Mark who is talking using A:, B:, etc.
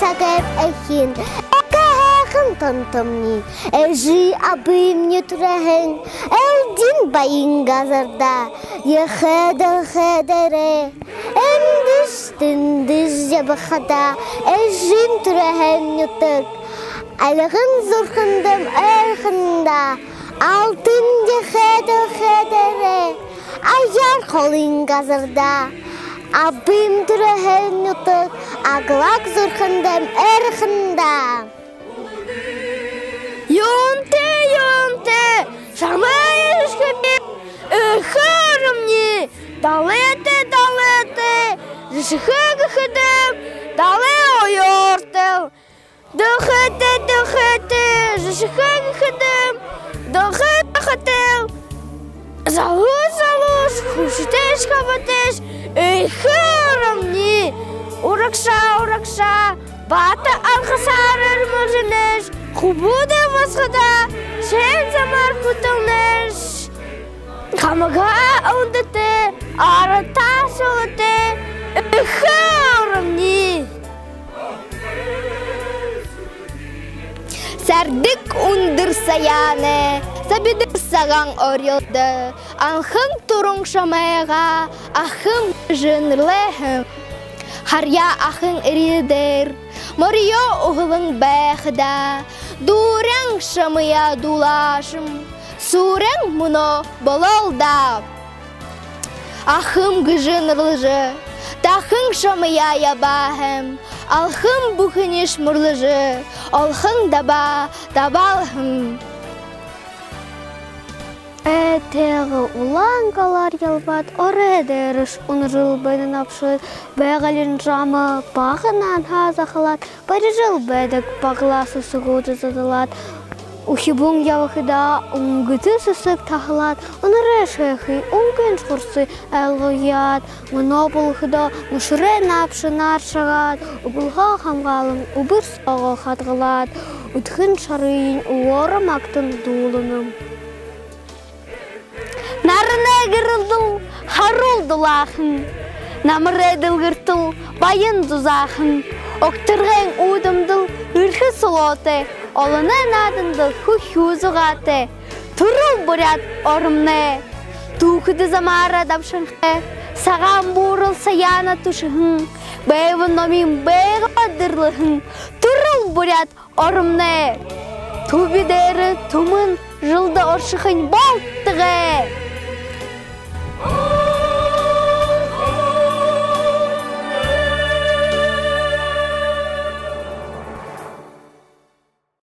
A: сагайып әхин. Әкәхін тонтымни, әжі абым не тұрахын. Әлдін байын ғазарда, ехәдір-хәдірі. Әмдіш-тіндіш жабықада, әжім тұрахын нүтік. Әліғын зұрқындым әрқында, алтын ехәдір-хәдірі. Аяр қолын ғазарда, абым тұрахын нүтік. Ағлақ зұрқындым әрқында.
B: Юнте, шамай ешкебе, үхірімне, далеті, жышығы-ғыдым, далы ойортыл. Дұхыты, жышығы-ғыдым, дұхыты-ғытыл. Залуз, хұшытеш-қабытеш, үхірімне, урақша, баты алқысарыр мұжынеш. Хубуды васқада, шен замар күтілнеш. Қамыға ұндыты, арыта солыты, үхірімне. Сәрдік ұндыр саяны, сабидір саған орелді. Анхың тұрың шамайға, ахым жынырлығым. Харя ахың иридер, морио уғылың бәқіда. Дурен шамыя дулашым, сурен мұно бололда. Ахым гыжынырлыжы, тахың шамыя ябахым. Алхым бұхынеш мұрлыжы, олхың даба табалхым. Әтегі улан қалар елбат, орыдеріш ұнырыл бәдің апшыд, бәғалін жамы бағынан хаза қалат, бәрі жыл бәдік бағыласы сұғуды задылат. Ухибун явахыда унгыты сысып тахылат, ұныры шәхи, унгын шқұрсы әлғыят, мұнобылғыда мұшыры напшынар шағат, ұбылға қамғалым ұбыр сағы қатғылат, ұтқын шарыйын уорым ақтын дулыным. Нарына гырылдыл, харылдыл ақын, намыры дылгыртыл, байын дұзақын, оқтырғын удымдыл, үрхі сұлоты, олының адындыл, хүхюзуғаты, тұрыл бұрят орымны, тұқыды замара дапшынғы, саған бұрыл саяна тұшығын, бәйвін номин бәйға дырлығын, тұрыл бұрят орымны, тұбидері тұмын жылды оршықын болттығы.